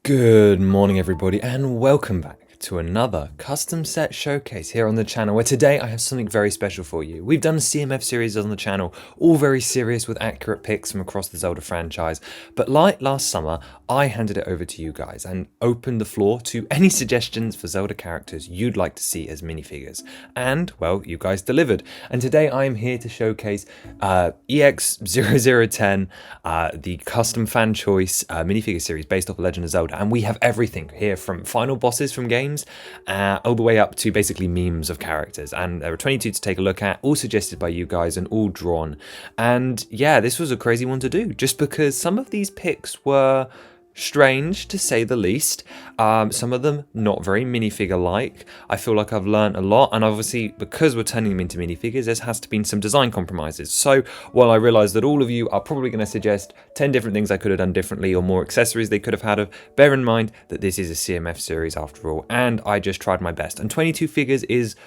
Good morning everybody and welcome back to another custom set showcase here on the channel, where today I have something very special for you. We've done CMF series on the channel, all very serious with accurate picks from across the Zelda franchise, but like last summer I handed it over to you guys and opened the floor to any suggestions for Zelda characters you'd like to see as minifigures, and well, you guys delivered. And today I am here to showcase EX0010, the custom fan choice minifigure series based off Legend of Zelda, and we have everything here from final bosses from games all the way up to basically memes of characters, and there are 22 to take a look at, all suggested by you guys and all drawn. And yeah, this was a crazy one to do just because some of these picks were strange to say the least. Some of them not very minifigure like. I feel like I've learned a lot, and obviously because we're turning them into minifigures, there has to be some design compromises. So while I realise that all of you are probably going to suggest 10 different things I could have done differently or more accessories they could have had, bear in mind that this is a CMF series after all, and I just tried my best, and 22 figures is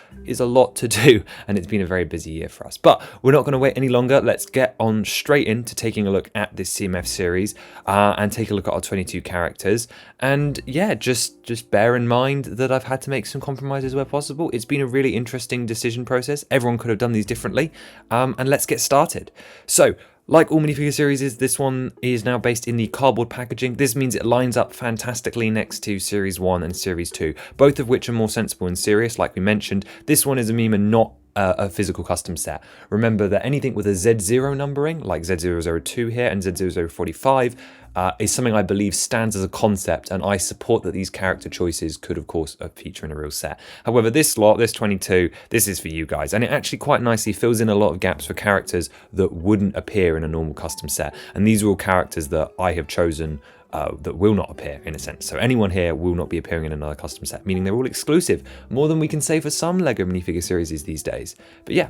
a lot to do, and it's been a very busy year for us. But we're not going to wait any longer. Let's get on straight into taking a look at this CMF series and take a look at our 22 characters. And yeah, just bear in mind that I've had to make some compromises where possible. It's been a really interesting decision process. Everyone could have done these differently, and let's get started. So like all minifigure series, this one is now based in the cardboard packaging. This means it lines up fantastically next to Series 1 and Series 2, both of which are more sensible and serious. Like we mentioned, this one is a meme and not a physical custom set. Remember that anything with a Z0 numbering, like Z002 here and Z0045, is something I believe stands as a concept, and I support that these character choices could of course feature in a real set. However, this slot, this 22, this is for you guys, and it actually quite nicely fills in a lot of gaps for characters that wouldn't appear in a normal custom set, and these are all characters that I have chosen that will not appear in a sense. So anyone here will not be appearing in another custom set, meaning they're all exclusive, more than we can say for some LEGO minifigure series these days. But yeah,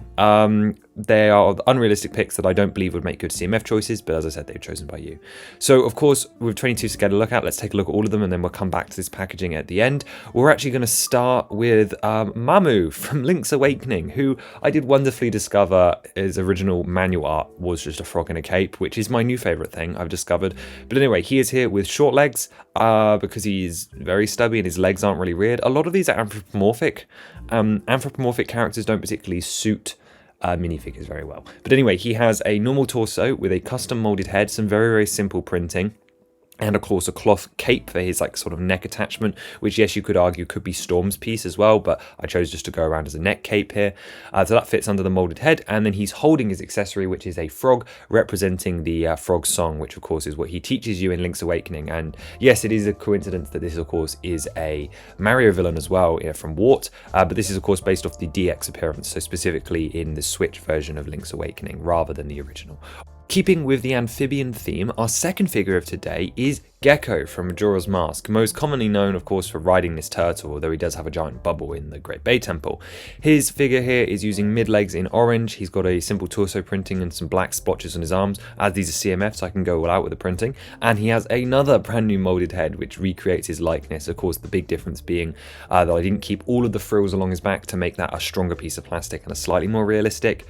they are unrealistic picks that I don't believe would make good CMF choices, but as I said, they're chosen by you. So of course, with 22 to get a look at, let's take a look at all of them, and then we'll come back to this packaging at the end. We're actually going to start with Mamu from Link's Awakening, who I did wonderfully discover his original manual art was just a frog in a cape, which is my new favourite thing I've discovered. But anyway, he is here with short legs because he's very stubby and his legs aren't really weird. A lot of these are anthropomorphic. Anthropomorphic characters don't particularly suit minifigures very well. But anyway, he has a normal torso with a custom molded head, some very, very simple printing, and of course a cloth cape for his like sort of neck attachment, which yes, you could argue could be Storm's piece as well, but I chose just to go around as a neck cape here. So that fits under the molded head, and then he's holding his accessory, which is a frog representing the frog song, which of course is what he teaches you in Link's Awakening. And yes, it is a coincidence that this of course is a Mario villain as well, from Wart, but this is of course based off the DX appearance, so specifically in the Switch version of Link's Awakening rather than the original. Keeping with the amphibian theme, our second figure of today is Gecko from Majora's Mask, most commonly known of course for riding this turtle, although he does have a giant bubble in the Great Bay Temple. His figure here is using mid-legs in orange. He's got a simple torso printing and some black splotches on his arms, as these are CMF, so I can go all out with the printing. And he has another brand new molded head which recreates his likeness, of course the big difference being that I didn't keep all of the frills along his back to make that a stronger piece of plastic and a slightly more realistic,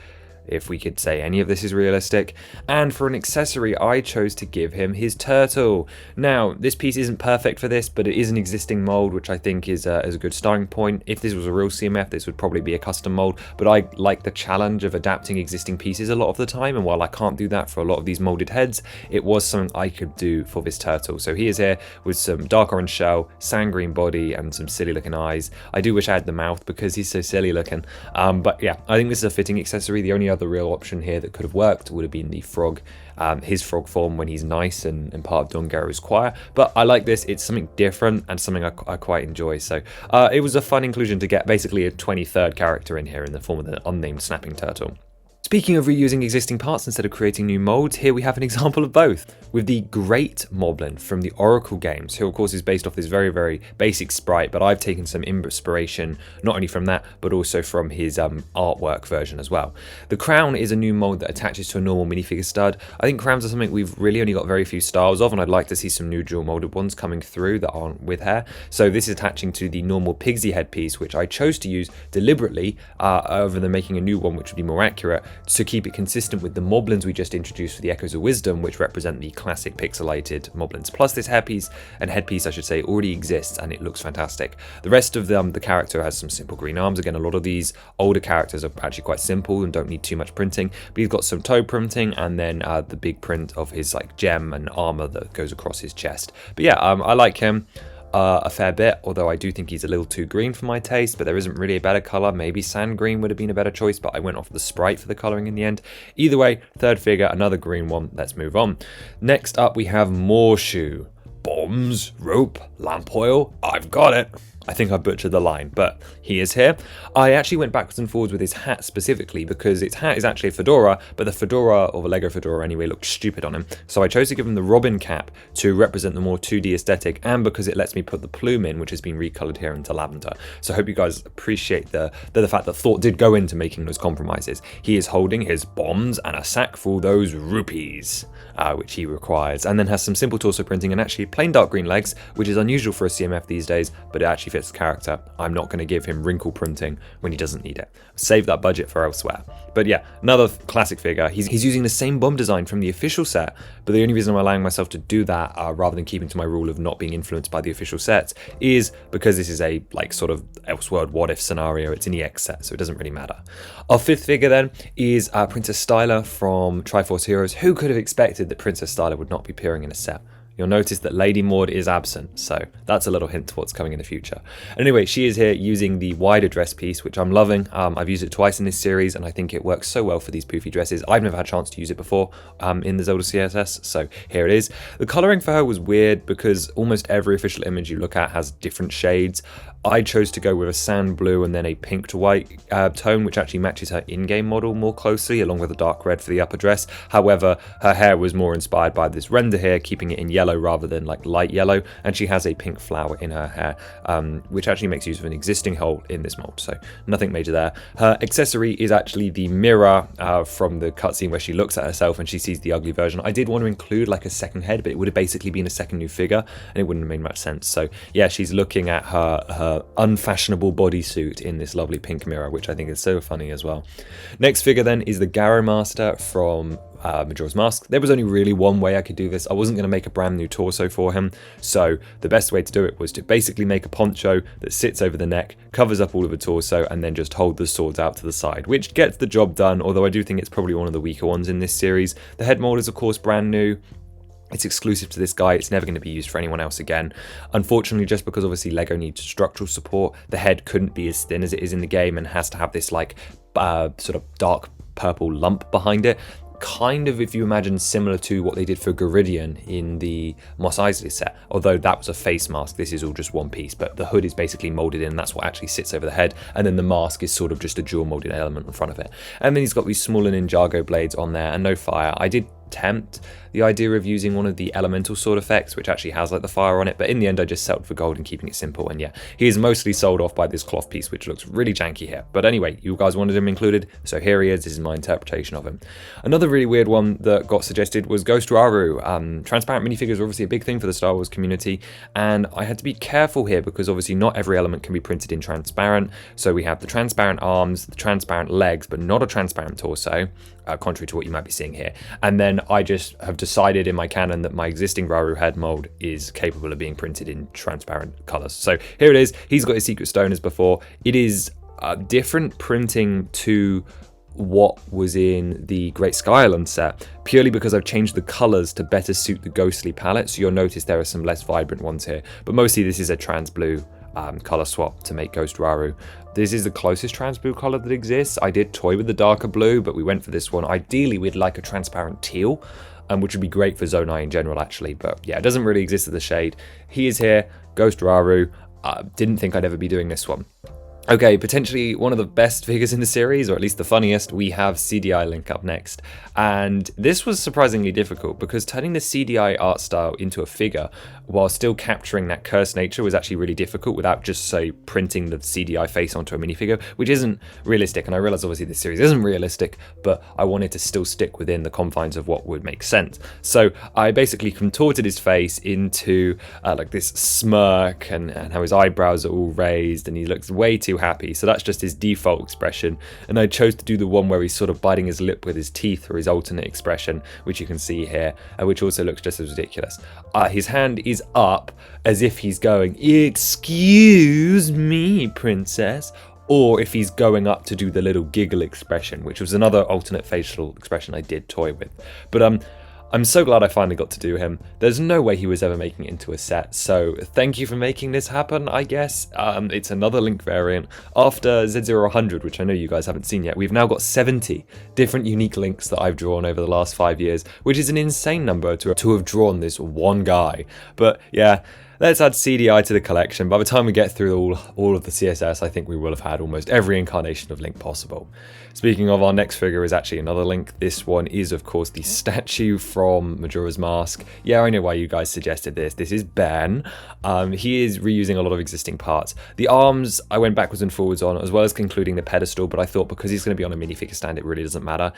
if we could say any of this is realistic. And for an accessory, I chose to give him his turtle. Now, this piece isn't perfect for this, but it is an existing mold, which I think is a good starting point. If this was a real CMF, this would probably be a custom mold, but I like the challenge of adapting existing pieces a lot of the time, and while I can't do that for a lot of these molded heads, it was something I could do for this turtle. So he is here with some dark orange shell, sand green body, and some silly looking eyes. I do wish I had the mouth because he's so silly looking, but yeah, I think this is a fitting accessory. The only other real option here that could have worked would have been the frog, his frog form when he's nice and part of Don Garrow's choir, but I like this. It's something different and something I quite enjoy, so it was a fun inclusion to get basically a 23rd character in here in the form of the unnamed snapping turtle. Speaking of reusing existing parts instead of creating new molds, here we have an example of both, with the Great Moblin from the Oracle games, who of course is based off this very, very basic sprite, but I've taken some inspiration not only from that, but also from his artwork version as well. The crown is a new mold that attaches to a normal minifigure stud. I think crowns are something we've really only got very few styles of, and I'd like to see some new dual molded ones coming through that aren't with hair. So this is attaching to the normal Pigsy headpiece, which I chose to use deliberately, other than making a new one which would be more accurate, to keep it consistent with the moblins we just introduced for the Echoes of Wisdom, which represent the classic pixelated moblins. Plus this hairpiece and headpiece, I should say, already exists and it looks fantastic. The rest of the character has some simple green arms. Again, a lot of these older characters are actually quite simple and don't need too much printing, but he's got some toe printing and then the big print of his like gem and armor that goes across his chest. But yeah, I like him a fair bit, although I do think he's a little too green for my taste, but there isn't really a better color. Maybe sand green would have been a better choice, but I went off the sprite for the coloring in the end. Either way, third figure, another green one. Let's move on. Next up, we have Morshu. Bombs, rope, lamp oil, I've got it. I think I butchered the line, but he is here. I actually went backwards and forwards with his hat specifically because his hat is actually a fedora, but the fedora, or the Lego fedora anyway, looked stupid on him. So I chose to give him the Robin cap to represent the more 2D aesthetic, and because it lets me put the plume in, which has been recolored here into lavender. So I hope you guys appreciate the fact that thought did go into making those compromises. He is holding his bombs and a sack full of those rupees, which he requires, and then has some simple torso printing and actually plain dark green legs, which is unusual for a CMF these days, but it actually fits the character. I'm not going to give him wrinkle printing when he doesn't need it. Save that budget for elsewhere. But yeah, another classic figure. He's using the same bomb design from the official set, but the only reason I'm allowing myself to do that, rather than keeping to my rule of not being influenced by the official sets, is because this is a like sort of Elseworld what if scenario. It's an EX set, so it doesn't really matter. Our fifth figure then is Princess Styler from Triforce Heroes. Who could have expected that Princess Styler would not be appearing in a set? You'll notice that Lady Maud is absent, so that's a little hint to what's coming in the future. Anyway, she is here using the wider dress piece, which I'm loving. I've used it twice in this series, and I think it works so well for these poofy dresses. I've never had a chance to use it before in the Zelda CSS, so here it is. The colouring for her was weird because almost every official image you look at has different shades. I chose to go with a sand blue and then a pink to white tone, which actually matches her in-game model more closely, along with a dark red for the upper dress. However, her hair was more inspired by this render here, keeping it in yellow rather than like light yellow, and she has a pink flower in her hair, which actually makes use of an existing hole in this mold, so nothing major there. Her accessory is actually the mirror from the cutscene where she looks at herself and she sees the ugly version. I did want to include like a second head, but it would have basically been a second new figure, and it wouldn't have made much sense. So yeah, she's looking at her unfashionable bodysuit in this lovely pink mirror, which I think is so funny as well. Next figure then is the Garrow Master from Majora's Mask. There was only really one way I could do this. I wasn't going to make a brand new torso for him, so the best way to do it was to basically make a poncho that sits over the neck, covers up all of the torso, and then just hold the swords out to the side, which gets the job done, although I do think it's probably one of the weaker ones in this series. The head mold is of course brand new. It's exclusive to this guy. It's never going to be used for anyone else again. Unfortunately, just because obviously Lego needs structural support, the head couldn't be as thin as it is in the game and has to have this like sort of dark purple lump behind it. Kind of, if you imagine, similar to what they did for Garidian in the Mos Eisley set, although that was a face mask. This is all just one piece, but the hood is basically molded in, and that's what actually sits over the head, and then the mask is sort of just a dual molded element in front of it. And then he's got these smaller Ninjago blades on there and no fire. I did tempt the idea of using one of the elemental sword effects, which actually has like the fire on it, but in the end I just settled for gold and keeping it simple. And yeah, he is mostly sold off by this cloth piece, which looks really janky here. But anyway, you guys wanted him included, so here he is. This is my interpretation of him. Another really weird one that got suggested was Ghost Rauru. Transparent minifigures are obviously a big thing for the Star Wars community, and I had to be careful here because obviously not every element can be printed in transparent. So we have the transparent arms, the transparent legs, but not a transparent torso, contrary to what you might be seeing here. And then I just have decided in my canon that my existing Rauru head mold is capable of being printed in transparent colors. So here it is. He's got his secret stone as before. It is different printing to what was in the Great Sky Island set, purely because I've changed the colors to better suit the ghostly palette. So you'll notice there are some less vibrant ones here, but mostly this is a trans blue color swap to make Ghost Rauru. This is the closest trans blue color that exists. I did toy with the darker blue, but we went for this one. Ideally, we'd like a transparent teal, which would be great for Zonai in general, actually. But yeah, it doesn't really exist as the shade. He is here, Ghost Rauru. Didn't think I'd ever be doing this one. Okay, potentially one of the best figures in the series, or at least the funniest. We have CDI Link up next. And this was surprisingly difficult because turning the CDI art style into a figure while still capturing that cursed nature was actually really difficult without just, say, printing the CDI face onto a minifigure, which isn't realistic. And I realize obviously this series isn't realistic, but I wanted to still stick within the confines of what would make sense. So I basically contorted his face into like this smirk and how his eyebrows are all raised and he looks way too too happy. So that's just his default expression. And I chose to do the one where he's sort of biting his lip with his teeth, or his alternate expression, which you can see here, which also looks just as ridiculous. His hand is up as if he's going, "Excuse me, princess," or if he's going up to do the little giggle expression, which was another alternate facial expression I did toy with. But I'm so glad I finally got to do him. There's no way he was ever making it into a set, so thank you for making this happen, I guess. It's another Link variant. After Z0100, which I know you guys haven't seen yet, we've now got 70 different unique Links that I've drawn over the last 5 years, which is an insane number to have drawn this one guy. But yeah, let's add CDI to the collection. By the time we get through all of the CSS, I think we will have had almost every incarnation of Link possible. Speaking of, our next figure is actually another Link. This one is, of course, the statue from Majora's Mask. Yeah, I know why you guys suggested this. This is Ben. He is reusing a lot of existing parts. The arms, I went backwards and forwards on, as well as concluding the pedestal, but I thought because he's going to be on a minifigure stand, it really doesn't matter.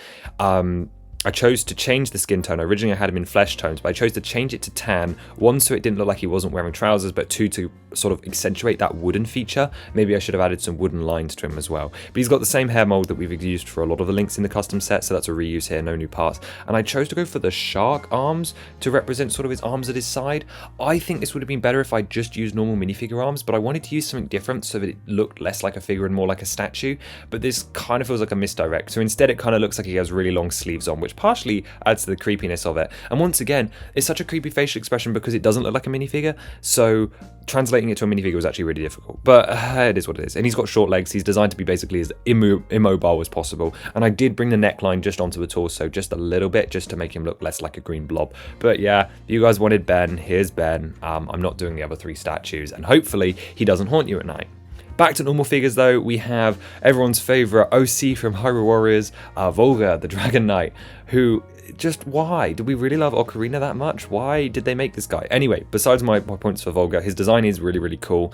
I chose to change the skin tone. Originally I had him in flesh tones, but I chose to change it to tan. One, so it didn't look like he wasn't wearing trousers, but two, to sort of accentuate that wooden feature. Maybe I should have added some wooden lines to him as well. But he's got the same hair mold that we've used for a lot of the Links in the custom set, so that's a reuse here, no new parts. And I chose to go for the shark arms to represent sort of his arms at his side. I think this would have been better if I just used normal minifigure arms, but I wanted to use something different so that it looked less like a figure and more like a statue. But this kind of feels like a misdirect. So instead it kind of looks like he has really long sleeves on, which partially adds to the creepiness of it. And once again, it's such a creepy facial expression because it doesn't look like a minifigure, so translating it to a minifigure was actually really difficult. But it is what it is. And he's got short legs. He's designed to be basically as immobile as possible. And I did bring the neckline just onto the torso just a little bit, just to make him look less like a green blob. But yeah, you guys wanted Ben. Here's Ben. I'm not doing the other 3 statues, and hopefully he doesn't haunt you at night. Back to normal figures though, we have everyone's favourite OC from Hyrule Warriors, Volga, the Dragon Knight, who, just why? Do we really love Ocarina that much? Why did they make this guy? Anyway, besides my points for Volga, his design is really, really cool.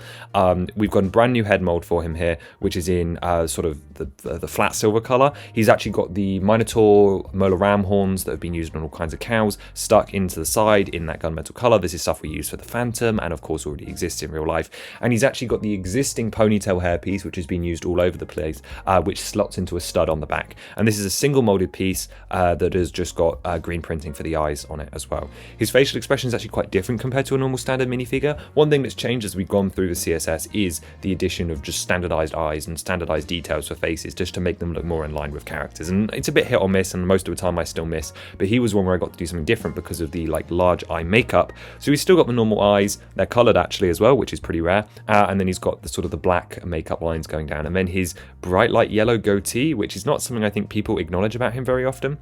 We've got a brand new head mold for him here, which is in sort of the flat silver colour. He's actually got the Minotaur molar ram horns that have been used on all kinds of cows stuck into the side in that gunmetal colour. This is stuff we use for the Phantom and of course already exists in real life. And he's actually got the existing ponytail hairpiece, which has been used all over the place, which slots into a stud on the back. And this is a single molded piece that has just got green printing for the eyes on it as well. His facial expression is actually quite different compared to a normal standard minifigure. One thing that's changed as we've gone through the CSS is the addition of just standardized eyes and standardized details for faces, just to make them look more in line with characters. And it's a bit hit or miss, and most of the time I still miss, but he was one where I got to do something different because of the large eye makeup. So he's still got the normal eyes, they're colored actually as well, which is pretty rare, and then he's got the sort of the black makeup lines going down, and then his bright light yellow goatee, which is not something I think people acknowledge about him very often.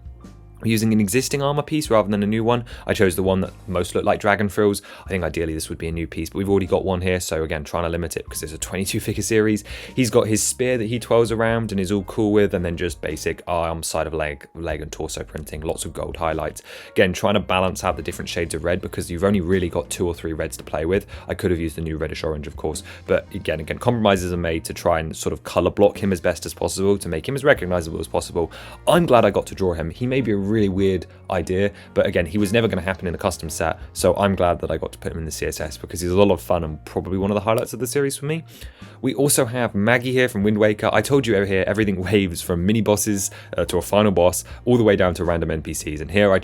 Using an existing armor piece rather than a new one. I chose the one that most looked like dragon frills. I think ideally this would be a new piece, but we've already got one here, so again, trying to limit it because it's a 22 figure series. He's got his spear that he twirls around and is all cool with, and then just basic arm, side of leg and torso printing, lots of gold highlights. Again, trying to balance out the different shades of red because you've only really got 2 or 3 reds to play with. I could have used the new reddish orange, of course, but again, compromises are made to try and sort of color block him as best as possible to make him as recognizable as possible. I'm glad I got to draw him. He may be a really weird idea, but again, he was never going to happen in a custom set, so I'm glad that I got to put him in the CSS because he's a lot of fun and probably one of the highlights of the series for me. We also have Maggie here from Wind Waker. I told you over here everything waves from mini bosses to a final boss all the way down to random NPCs, and here I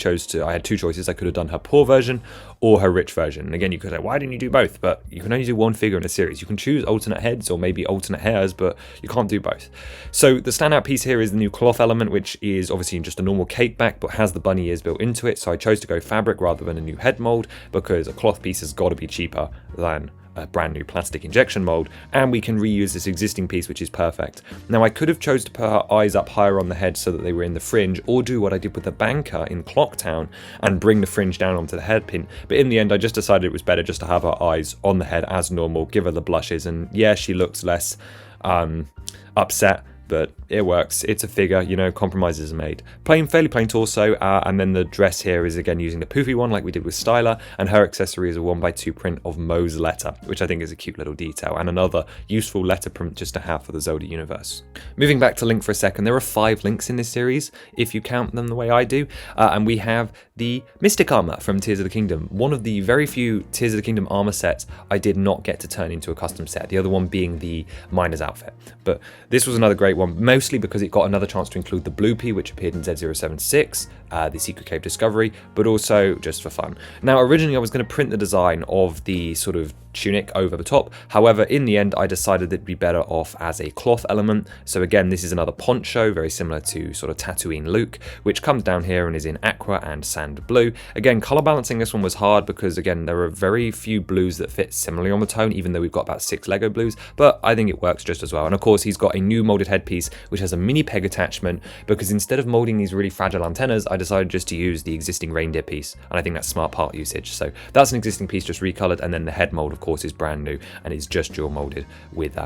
had 2 choices. I could have done her poor version or her rich version, and again, you could say, why didn't you do both? But you can only do one figure in a series. You can choose alternate heads or maybe alternate hairs, but you can't do both. So the standout piece here is the new cloth element, which is obviously just a normal cape back but has the bunny ears built into it. So I chose to go fabric rather than a new head mold because a cloth piece has got to be cheaper than a brand new plastic injection mold, and we can reuse this existing piece, which is perfect. Now I could have chose to put her eyes up higher on the head so that they were in the fringe, or do what I did with the banker in Clocktown and bring the fringe down onto the headpin, but in the end I just decided it was better just to have her eyes on the head as normal, give her the blushes, and yeah, she looks less upset but it works. It's a figure, you know, compromises are made. Fairly plain torso, and then the dress here is again using the poofy one like we did with Styler, and her accessory is a 1x2 print of Moe's letter, which I think is a cute little detail, and another useful letter print just to have for the Zelda universe. Moving back to Link for a second, there are 5 Links in this series, if you count them the way I do, and we have the Mystic Armor from Tears of the Kingdom, one of the very few Tears of the Kingdom armor sets I did not get to turn into a custom set, the other one being the Miner's outfit. But this was another great one, mostly because it got another chance to include the Blue Pea, which appeared in Z076, the Secret Cave Discovery, but also just for fun. Now, originally I was going to print the design of the sort of tunic over the top. However, in the end, I decided it'd be better off as a cloth element. So again, this is another poncho, very similar to sort of Tatooine Luke, which comes down here and is in aqua and sand blue. Again, color balancing this one was hard because again, there are very few blues that fit similarly on the tone, even though we've got about 6 Lego blues, but I think it works just as well. And of course, he's got a new molded headpiece, which has a mini peg attachment, because instead of molding these really fragile antennas, I decided just to use the existing reindeer piece. And I think that's smart part usage. So that's an existing piece just recolored. And then the head mold, of course, is brand new and is just dual molded with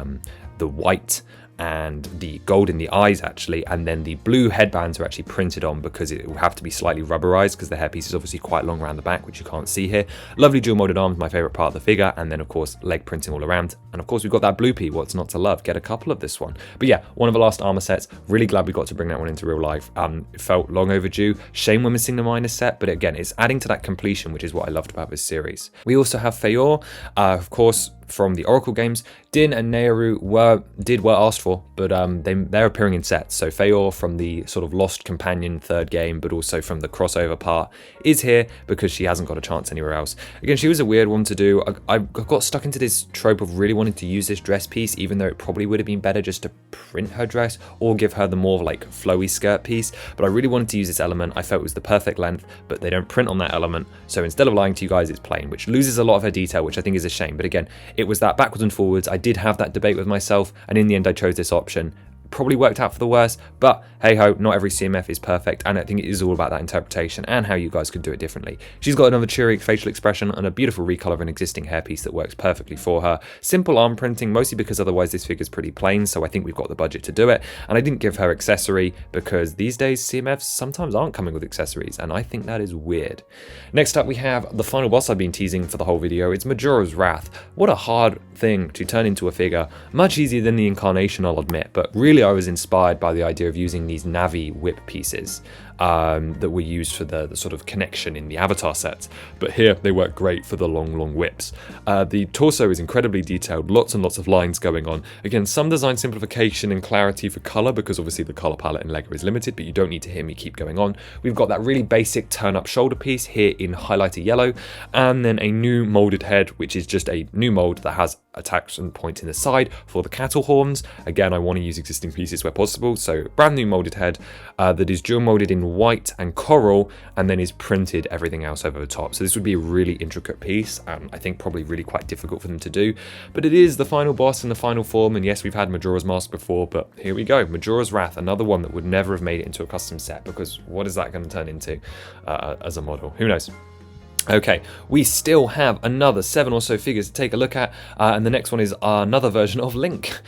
the white and the gold in the eyes actually, and then the blue headbands are actually printed on because it will have to be slightly rubberized because the hairpiece is obviously quite long around the back, which you can't see here. Lovely dual molded arms, my favorite part of the figure, and then of course leg printing all around. And of course we've got that Blue Pea, what's not to love? Get a couple of this one. But yeah, one of the last armor sets, really glad we got to bring that one into real life. It felt long overdue, shame we're missing the minor set, but again, it's adding to that completion, which is what I loved about this series. We also have Feyor, of course, from the Oracle games. Din and Nehru were asked for, but they're appearing in sets. So Feyor from the sort of Lost Companion third game, but also from the crossover part, is here because she hasn't got a chance anywhere else. Again, she was a weird one to do. I got stuck into this trope of really wanting to use this dress piece, even though it probably would have been better just to print her dress or give her the more like flowy skirt piece. But I really wanted to use this element. I felt it was the perfect length, but they don't print on that element. So instead of lying to you guys, it's plain, which loses a lot of her detail, which I think is a shame. But again, it was that backwards and forwards. I did have that debate with myself, and in the end I chose this option. Probably worked out for the worst, but hey ho, not every CMF is perfect, and I think it is all about that interpretation and how you guys could do it differently. She's got another cheery facial expression and a beautiful recolor of an existing hairpiece that works perfectly for her. Simple arm printing, mostly because otherwise this figure's pretty plain, so I think we've got the budget to do it. And I didn't give her accessory because these days CMFs sometimes aren't coming with accessories, and I think that is weird. Next up we have the final boss I've been teasing for the whole video. It's Majora's Wrath. What a hard thing to turn into a figure. Much easier than the incarnation, I'll admit, but really I was inspired by the idea of using these Navi whip pieces that were used for the sort of connection in the Avatar sets, but here they work great for the long whips. The torso is incredibly detailed, lots and lots of lines going on. Again, some design simplification and clarity for color, because obviously the color palette in LEGO is limited, but you don't need to hear me keep going on. We've got that really basic turn-up shoulder piece here in highlighter yellow, and then a new molded head, which is just a new mold that has attachment point in the side for the cattle horns. Again, I want to use existing pieces where possible, so brand new molded head that is dual molded in white and coral, and then is printed everything else over the top. So this would be a really intricate piece, and I think probably really quite difficult for them to do, but it is the final boss in the final form. And yes, we've had Majora's Mask before, but here we go, Majora's Wrath, another one that would never have made it into a custom set, because what is that going to turn into as a model? Who knows? Okay, we still have another 7 or so figures to take a look at, and the next one is another version of Link.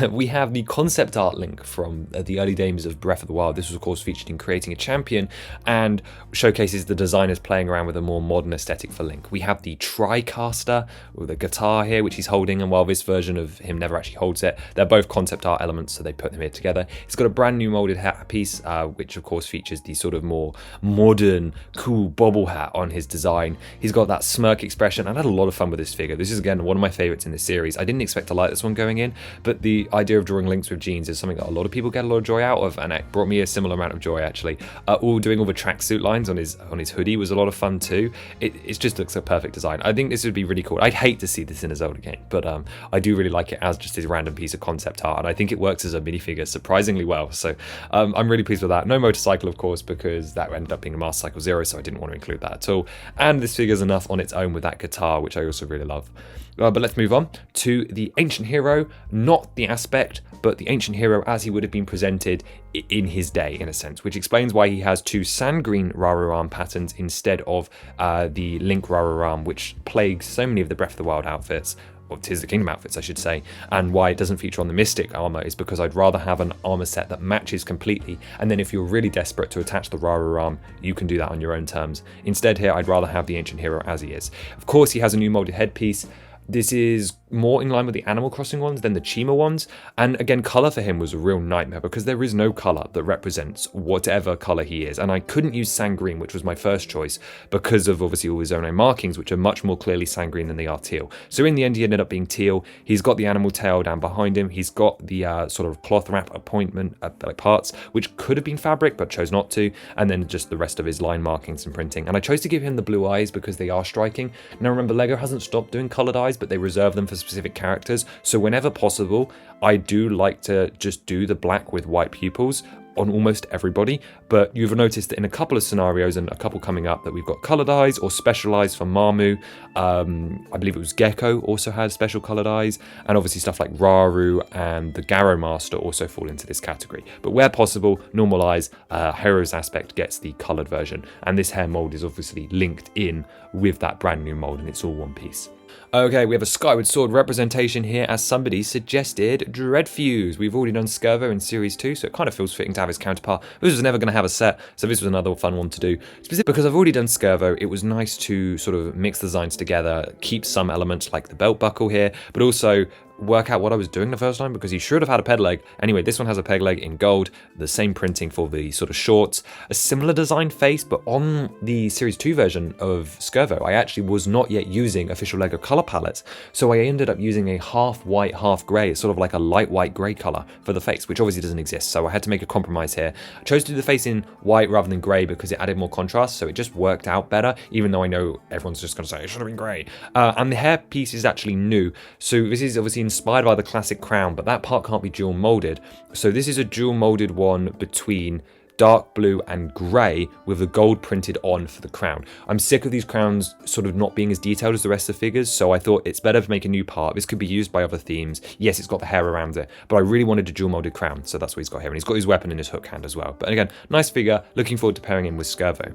We have the concept art Link from the early days of Breath of the Wild. This was of course featured in Creating a Champion, and showcases the designers playing around with a more modern aesthetic for Link. We have the TriCaster with a guitar here, which he's holding, and while this version of him never actually holds it, they're both concept art elements, so they put them here together. He's got a brand new molded hat piece, which of course features the sort of more modern, cool bobble hat on his design. He's got that smirk expression, and I had a lot of fun with this figure. This is again one of my favorites in this series. I didn't expect to like this one going in, but the idea of drawing Links with jeans is something that a lot of people get a lot of joy out of, and it brought me a similar amount of joy actually. Doing all the tracksuit lines on his hoodie was a lot of fun too. It just looks a perfect design. I think this would be really cool. I'd hate to see this in a Zelda game, but I do really like it as just this random piece of concept art, and I think it works as a minifigure surprisingly well. So I'm really pleased with that. No motorcycle, of course, because that ended up being a Master Cycle Zero, so I didn't want to include that at all. And this figure's enough on its own with that guitar, which I also really love. But let's move on to the ancient hero, not the aspect, but the ancient hero as he would have been presented in his day, in a sense, which explains why he has 2 sand green Rararam patterns instead of the Link Rararam, which plagues so many of the Breath of the Wild outfits. or Tears of the Kingdom outfits, I should say, and why it doesn't feature on the Mystic armor is because I'd rather have an armor set that matches completely, and then if you're really desperate to attach the Raru arm, you can do that on your own terms. Instead here, I'd rather have the Ancient Hero as he is. Of course, he has a new molded headpiece. This is more in line with the Animal Crossing ones than the Chima ones, and again, colour for him was a real nightmare because there is no colour that represents whatever colour he is, and I couldn't use sand green, which was my first choice, because of obviously all his own markings, which are much more clearly sand green than they are teal. So in the end, he ended up being teal. He's got the animal tail down behind him, he's got the sort of cloth wrap appointment like parts, which could have been fabric, but chose not to, and then just the rest of his line markings and printing. And I chose to give him the blue eyes because they are striking. Now remember, LEGO hasn't stopped doing coloured eyes, but they reserve them for specific characters, so whenever possible I do like to just do the black with white pupils on almost everybody, but you've noticed that in a couple of scenarios, and a couple coming up, that we've got coloured eyes or special eyes for Mamu. I believe it was Gecko also had special coloured eyes, and obviously stuff like Raru and the Garrow Master also fall into this category. But where possible, normal eyes, Hero's Aspect gets the coloured version, and this hair mould is obviously linked in with that brand new mould, and it's all one piece. Okay, we have a Skyward Sword representation here, as somebody suggested Dreadfuse. We've already done Skirvo in Series 2, so it kind of feels fitting to have his counterpart. This was never going to have a set, so this was another fun one to do. Specifically because I've already done Skirvo, it was nice to sort of mix the designs together, keep some elements like the belt buckle here, but also work out what I was doing the first time, because he should have had a peg leg. Anyway, this one has a peg leg in gold, the same printing for the sort of shorts, a similar design face, but on the Series 2 version of Skirvo, I actually was not yet using official LEGO color palettes, so I ended up using a half white, half grey. It's sort of like a light white grey color for the face, which obviously doesn't exist, so I had to make a compromise here. I chose to do the face in white rather than grey because it added more contrast, so it just worked out better, even though I know everyone's just going to say it should have been grey. And the hair piece is actually new, so this is obviously inspired by the classic crown, but that part can't be dual molded, so this is a dual molded one between dark blue and grey with the gold printed on for the crown. I'm sick of these crowns sort of not being as detailed as the rest of the figures, so I thought it's better to make a new part. This could be used by other themes. Yes, it's got the hair around it, but I really wanted a dual molded crown, so that's what he's got here, and he's got his weapon in his hook hand as well. But again, nice figure, looking forward to pairing him with Skirvo.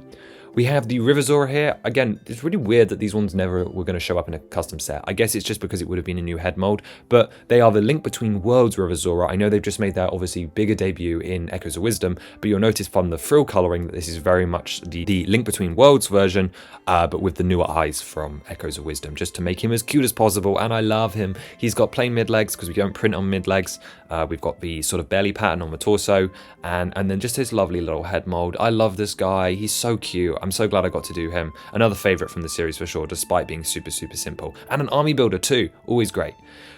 We have the Rivazora here. Again, it's really weird that these ones never were going to show up in a custom set. I guess it's just because it would have been a new head mold, but they are the Link Between Worlds Rivazora. I know they've just made their obviously bigger debut in Echoes of Wisdom, but you'll notice from the frill colouring that this is very much the Link Between Worlds version, but with the newer eyes from Echoes of Wisdom, just to make him as cute as possible, and I love him. He's got plain mid-legs because we don't print on mid-legs. We've got the sort of belly pattern on the torso, and then just his lovely little head mold. I love this guy. He's so cute. I'm so glad I got to do him. Another favourite from the series for sure, despite being super, super simple. And an army builder too, always great.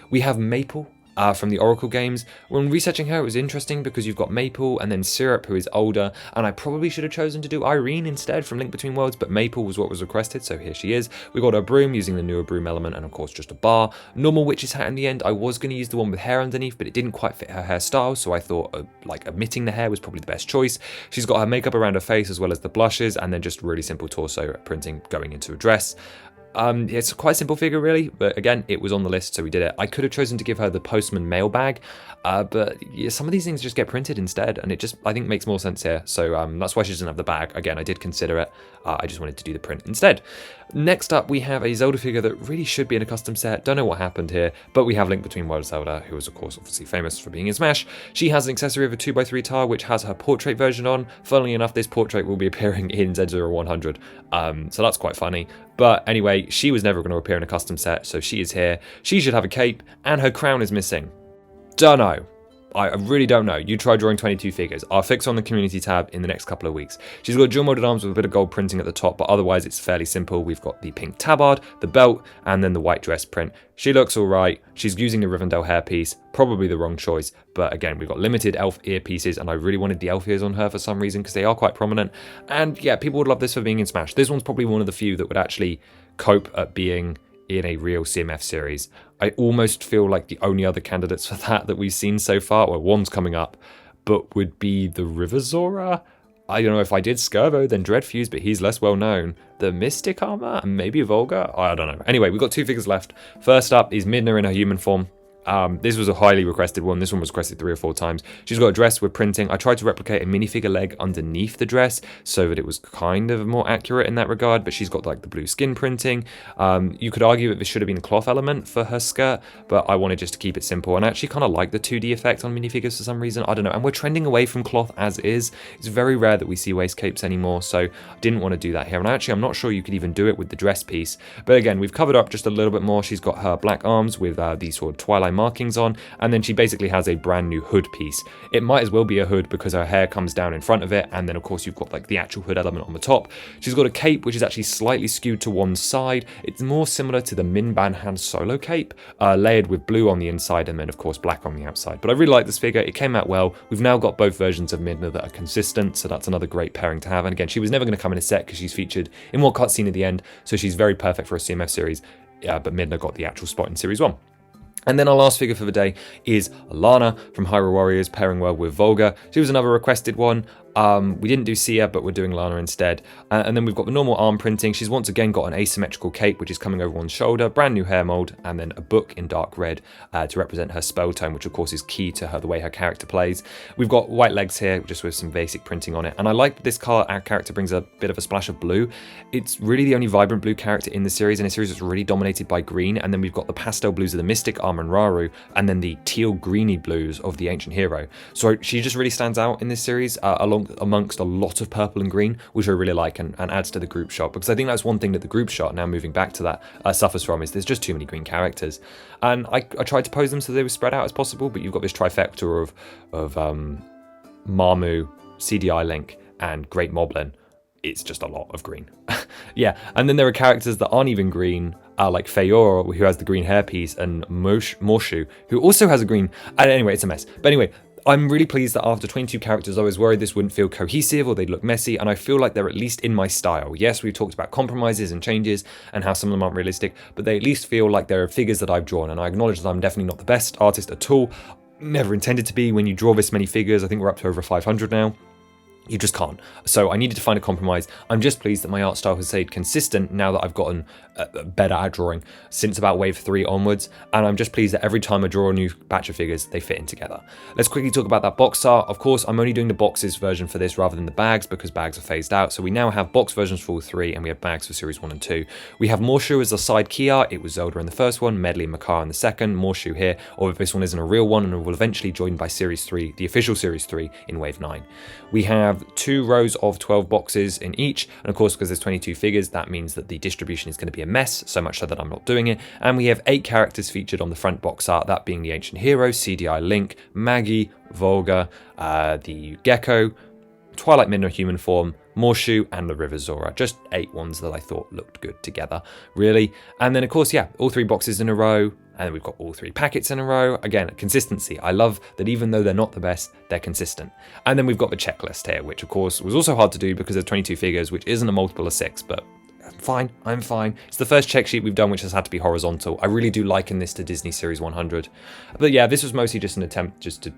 We have Maple from the Oracle games. When researching her, it was interesting because you've got Maple and then Syrup, who is older, and I probably should have chosen to do Irene instead from Link Between Worlds, but Maple was what was requested, so here she is. We got her broom using the newer broom element, and of course just a bar. Normal witch's hat in the end. I was going to use the one with hair underneath, but it didn't quite fit her hairstyle, so I thought like omitting the hair was probably the best choice. She's got her makeup around her face as well as the blushes, and then just really simple torso printing going into a dress. It's quite a simple figure really, but again, it was on the list, so we did it. I could have chosen to give her the Postman mail bag, but yeah, some of these things just get printed instead, and it just, I think, makes more sense here. So that's why she doesn't have the bag. Again, I did consider it. I just wanted to do the print instead. Next up, we have a Zelda figure that really should be in a custom set. Don't know what happened here, but we have Link Between Worlds Zelda, who is of course obviously famous for being in Smash. She has an accessory of a 2x3 tile, which has her portrait version on. Funnily enough, this portrait will be appearing in Z0100, so that's quite funny. But anyway, she was never going to appear in a custom set, so she is here. She should have a cape, and her crown is missing. Dunno. I really don't know. You try drawing 22 figures. I'll fix on the community tab in the next couple of weeks. She's got dual molded arms with a bit of gold printing at the top, but otherwise it's fairly simple. We've got the pink tabard, the belt, and then the white dress print. She looks alright. She's using the Rivendell hairpiece. Probably the wrong choice, but again, we've got limited elf earpieces, and I really wanted the elf ears on her for some reason because they are quite prominent. And yeah, people would love this for being in Smash. This one's probably one of the few that would actually cope at being in a real CMF series. I almost feel like the only other candidates for that we've seen so far, well, one's coming up, but would be the Rivazora. I don't know, if I did Skirvo, then Dreadfuse, but he's less well known. The Mystic Armor, and maybe Volga? I don't know. Anyway, we've got two figures left. First up is Midna in her human form. This was a highly requested one. This one was requested 3 or 4 times. She's got a dress with printing. I tried to replicate a minifigure leg underneath the dress so that it was kind of more accurate in that regard, but she's got like the blue skin printing. You could argue that this should have been a cloth element for her skirt, but I wanted just to keep it simple. And I actually kind of like the 2D effect on minifigures for some reason. I don't know. And we're trending away from cloth as is. It's very rare that we see waist capes anymore, so I didn't want to do that here. And actually, I'm not sure you could even do it with the dress piece. But again, we've covered up just a little bit more. She's got her black arms with these sort of twilight markings on, and then she basically has a brand new hood piece. It might as well be a hood because her hair comes down in front of it, and then of course you've got like the actual hood element on the top. She's got a cape which is actually slightly skewed to one side. It's more similar to the Min Ban Han Solo cape, layered with blue on the inside and then of course black on the outside. But I really like this figure. It came out well. We've now got both versions of Midna that are consistent, so that's another great pairing to have. And again, she was never going to come in a set because she's featured in one cutscene at the end, so she's very perfect for a CMF series. But Midna got the actual spot in Series 1. And then our last figure for the day is Lana from Hyrule Warriors, pairing well with Volga. She was another requested one. We didn't do Sia, but we're doing Lana instead. And then we've got the normal arm printing. She's once again got an asymmetrical cape, which is coming over one shoulder, brand new hair mold, and then a book in dark red to represent her spell tone, which of course is key to her, the way her character plays. We've got white legs here, just with some basic printing on it. And I like that this character brings a bit of a splash of blue. It's really the only vibrant blue character in the series, and a series that's really dominated by green. And then we've got the pastel blues of the Mystic Armor and Raru, and then the teal greeny blues of the Ancient Hero. So she just really stands out in this series, amongst a lot of purple and green, which I really like, and adds to the group shot, because I think that's one thing that the group shot, now moving back to that, suffers from, is there's just too many green characters. And I tried to pose them so they were spread out as possible, but you've got this trifecta of Marmu, CDI Link, and Great Moblin. It's just a lot of green. Yeah, and then there are characters that aren't even green, like Feyor, who has the green hairpiece, and Morshu, who also has a green. And anyway, it's a mess. But anyway, I'm really pleased that after 22 characters, I was worried this wouldn't feel cohesive or they'd look messy, and I feel like they're at least in my style. Yes, we've talked about compromises and changes and how some of them aren't realistic, but they at least feel like they're figures that I've drawn, and I acknowledge that I'm definitely not the best artist at all. Never intended to be. When you draw this many figures, I think we're up to over 500 now. You just can't. So I needed to find a compromise. I'm just pleased that my art style has stayed consistent now that I've gotten better at drawing since about wave 3 onwards, and I'm just pleased that every time I draw a new batch of figures, they fit in together. Let's quickly talk about that box art. Of course, I'm only doing the boxes version for this rather than the bags, because bags are phased out. So we now have box versions for all 3, and we have bags for Series 1 and 2. We have Morshu as the side key art. It was Zelda in the first one, Medley and Makar in the second, Morshu here, or if this one isn't a real one, and will eventually join by Series 3, the official Series 3 in wave 9. We have 2 rows of 12 boxes in each, and of course, because there's 22 figures, that means that the distribution is going to be a mess, so much so that I'm not doing it. And we have 8 characters featured on the front box art, that being the Ancient Hero, CDI Link, Maggie, Volga, the Gecko, Twilight Midna human form, Morshu, and the River Zora. Just 8 ones that I thought looked good together, really. And then, of course, yeah, all 3 boxes in a row, and then we've got all 3 packets in a row. Again, consistency. I love that even though they're not the best, they're consistent. And then we've got the checklist here, which, of course, was also hard to do because there's 22 figures, which isn't a multiple of 6, but I'm fine. It's the first check sheet we've done which has had to be horizontal. I really do liken this to Disney Series 100. But yeah, this was mostly just an attempt just to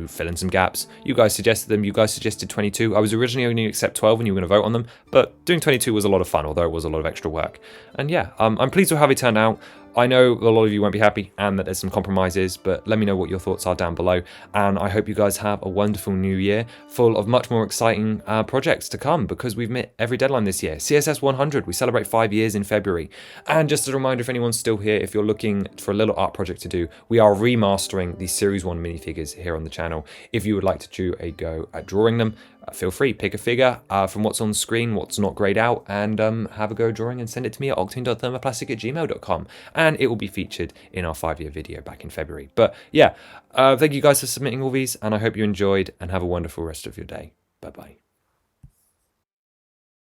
fill in some gaps. You guys suggested them. You guys suggested 22. I was originally only going to accept 12 and you were going to vote on them, but doing 22 was a lot of fun, although it was a lot of extra work. And yeah, I'm pleased with how they turned out. I know a lot of you won't be happy and that there's some compromises, but let me know what your thoughts are down below. And I hope you guys have a wonderful new year full of much more exciting projects to come, because we've met every deadline this year. CSS 100, we celebrate 5 years in February. And just as a reminder, if anyone's still here, if you're looking for a little art project to do, we are remastering the Series 1 minifigures here on the channel. If you would like to do a go at drawing them, feel free, pick a figure from what's on the screen, what's not grayed out, and have a go drawing and send it to me at octane.thermoplastic@gmail.com, and it will be featured in our 5-year video back in February. But yeah, thank you guys for submitting all these, and I hope you enjoyed, and have a wonderful rest of your day. Bye bye.